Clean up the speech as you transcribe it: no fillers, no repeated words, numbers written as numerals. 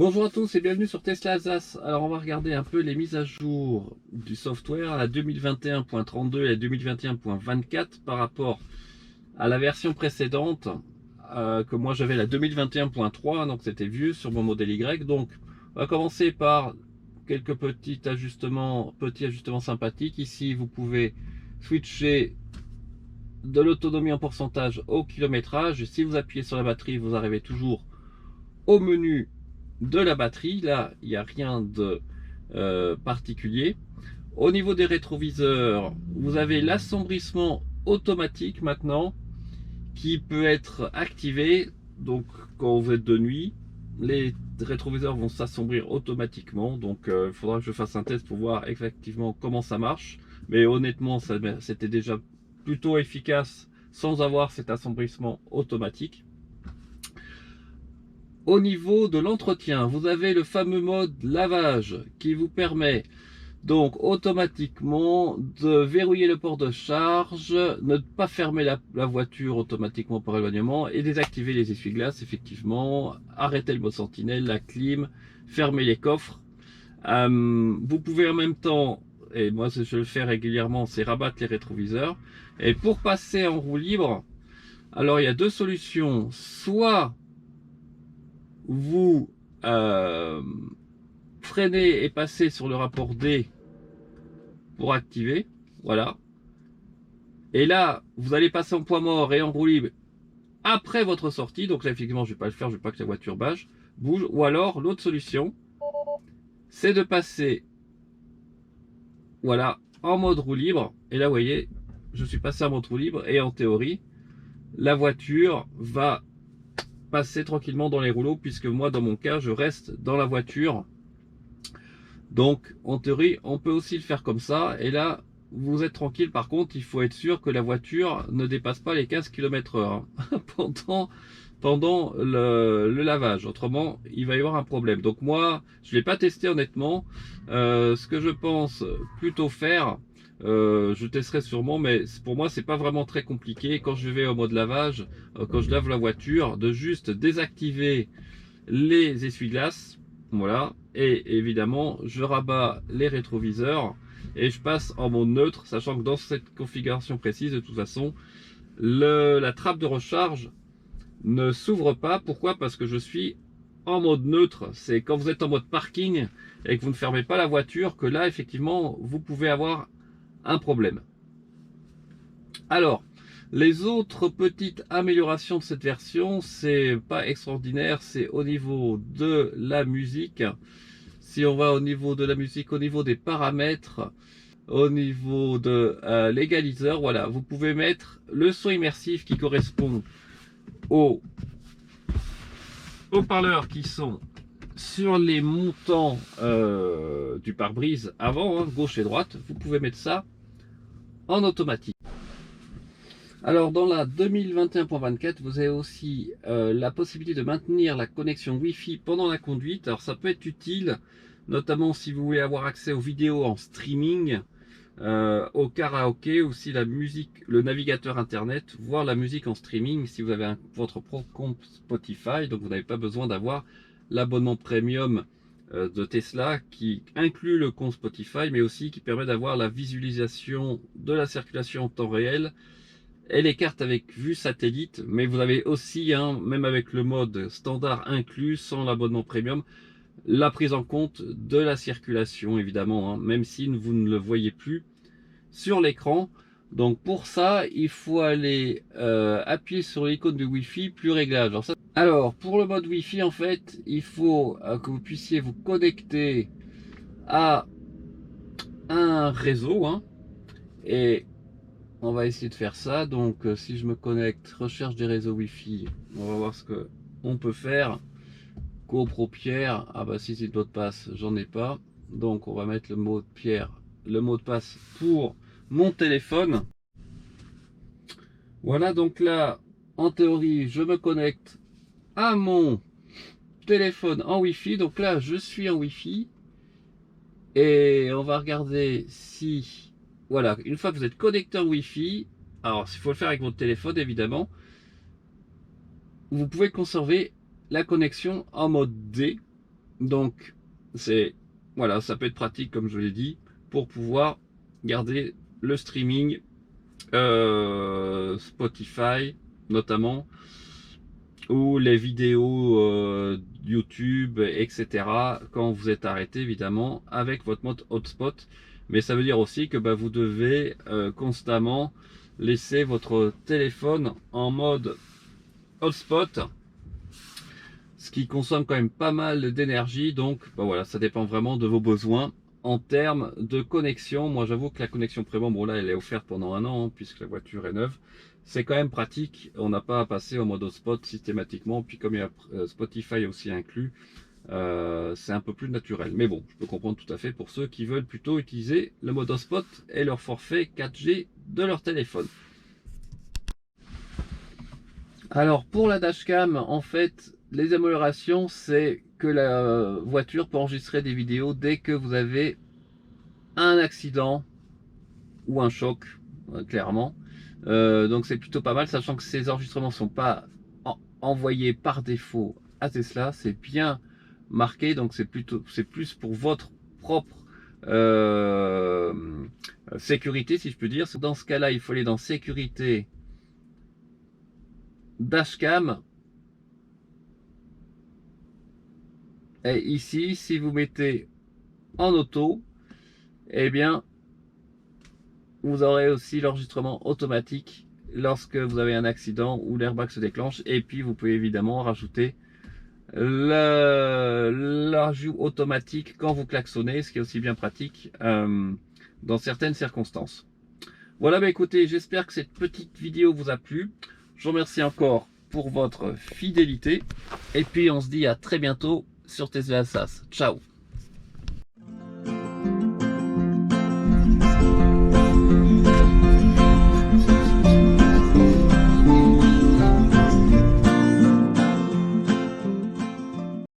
Bonjour à tous et bienvenue sur Tesla Alsace. Alors on va regarder un peu les mises à jour du software, la 2021.32 et la 2021.24 par rapport à la version précédente, que moi j'avais la 2021.3, donc c'était vieux sur mon modèle Y. Donc on va commencer par quelques petits ajustements sympathiques. Ici vous pouvez switcher de l'autonomie en pourcentage au kilométrage. Et si vous appuyez sur la batterie, vous arrivez toujours au menu de la batterie. Là, il n'y a rien de particulier. Au niveau des rétroviseurs, vous avez l'assombrissement automatique maintenant qui peut être activé. Donc, quand vous êtes de nuit, les rétroviseurs vont s'assombrir automatiquement. Donc, il faudra que je fasse un test pour voir effectivement comment ça marche. Mais honnêtement, c'était déjà plutôt efficace sans avoir cet assombrissement automatique. Au niveau de l'entretien, vous avez le fameux mode lavage qui vous permet donc automatiquement de verrouiller le port de charge, ne pas fermer la voiture automatiquement par éloignement et désactiver les essuie-glaces, effectivement, arrêter le mode sentinelle, la clim, fermer les coffres. Vous pouvez en même temps, et moi je le fais régulièrement, c'est rabattre les rétroviseurs. Et pour passer en roue libre, alors il y a deux solutions. Soit vous freinez et passez sur le rapport D pour activer, voilà. Et là, vous allez passer en point mort et en roue libre après votre sortie. Donc là, effectivement, je ne vais pas le faire, je ne veux pas que la voiture bouge. Ou alors, l'autre solution, c'est de passer, voilà, en mode roue libre. Et là, vous voyez, je suis passé en mode roue libre et en théorie, la voiture va passer tranquillement dans les rouleaux, puisque moi, dans mon cas, je reste dans la voiture. Donc, en théorie, on peut aussi le faire comme ça. Et là, vous êtes tranquille. Par contre, il faut être sûr que la voiture ne dépasse pas les 15 km/h pendant le lavage. Autrement, il va y avoir un problème. Donc moi, je ne l'ai pas testé honnêtement. Ce que je pense plutôt faire, je testerai sûrement, mais pour moi, c'est pas vraiment très compliqué. Quand je vais au mode lavage, quand je lave la voiture, de juste désactiver les essuie-glaces, voilà, et évidemment je rabats les rétroviseurs et je passe en mode neutre, sachant que dans cette configuration précise, de toute façon, la trappe de recharge ne s'ouvre pas. Pourquoi? Parce que je suis en mode neutre. C'est quand vous êtes en mode parking et que vous ne fermez pas la voiture que là, effectivement, vous pouvez avoir un problème. Alors, les autres petites améliorations de cette version, c'est pas extraordinaire, c'est au niveau de la musique. Si on va au niveau de la musique, au niveau des paramètres, au niveau de l'égaliseur, voilà, vous pouvez mettre le son immersif qui correspond aux haut-parleurs qui sont sur les montants du pare-brise avant, hein, gauche et droite. Vous pouvez mettre ça en automatique. Alors dans la 2021.24, vous avez aussi la possibilité de maintenir la connexion Wi-Fi pendant la conduite. Alors ça peut être utile, notamment si vous voulez avoir accès aux vidéos en streaming, au karaoké, aussi la musique, le navigateur internet, voire la musique en streaming si vous avez votre propre compte Spotify. Donc vous n'avez pas besoin d'avoir l'abonnement premium de Tesla qui inclut le compte Spotify, mais aussi qui permet d'avoir la visualisation de la circulation en temps réel et les cartes avec vue satellite. Mais vous avez aussi, hein, même avec le mode standard inclus, sans l'abonnement premium, la prise en compte de la circulation, évidemment, hein, même si vous ne le voyez plus sur l'écran. Donc pour ça, il faut aller appuyer sur l'icône de Wi-Fi, plus réglage. Alors pour le mode Wi-Fi, en fait, il faut que vous puissiez vous connecter à un réseau, hein, et on va essayer de faire ça. Donc si je me connecte, recherche des réseaux Wi-Fi, on va voir ce que on peut faire. GoPro Pierre, ah bah si c'est le mot de passe, j'en ai pas. Donc on va mettre le mot de Pierre, le mot de passe pour mon téléphone. Voilà, donc là, en théorie, je me connecte à mon téléphone en Wi-Fi. Donc là, je suis en Wi-Fi. Et on va regarder si... Voilà, une fois que vous êtes connecté en Wi-Fi, alors il faut le faire avec votre téléphone évidemment, vous pouvez conserver la connexion en mode D. Donc voilà, ça peut être pratique comme je l'ai dit pour pouvoir garder le streaming Spotify notamment, ou les vidéos YouTube, etc. quand vous êtes arrêté évidemment avec votre mode hotspot. Mais ça veut dire aussi que vous devez constamment laisser votre téléphone en mode hotspot, ce qui consomme quand même pas mal d'énergie. Donc voilà, ça dépend vraiment de vos besoins en termes de connexion. Moi j'avoue que la connexion prévent, bon là elle est offerte pendant 1 an puisque la voiture est neuve. C'est quand même pratique, on n'a pas à passer en mode hotspot systématiquement. Puis comme il y a Spotify aussi inclus, c'est un peu plus naturel. Mais bon, je peux comprendre tout à fait pour ceux qui veulent plutôt utiliser le mode hotspot et leur forfait 4G de leur téléphone. Alors pour la dashcam, en fait, les améliorations, c'est que la voiture peut enregistrer des vidéos dès que vous avez un accident ou un choc, clairement. Donc c'est plutôt pas mal, sachant que ces enregistrements sont pas envoyés par défaut à Tesla, c'est bien marqué, donc c'est plus pour votre propre sécurité, si je peux dire. Dans ce cas-là, il faut aller dans sécurité, dashcam, et ici, si vous mettez en auto, eh bien vous aurez aussi l'enregistrement automatique lorsque vous avez un accident ou l'airbag se déclenche. Et puis vous pouvez évidemment rajouter l'ajout automatique quand vous klaxonnez, ce qui est aussi bien pratique dans certaines circonstances. Voilà, écoutez, j'espère que cette petite vidéo vous a plu. Je vous remercie encore pour votre fidélité et puis on se dit à très bientôt sur Tesla Assas. Ciao.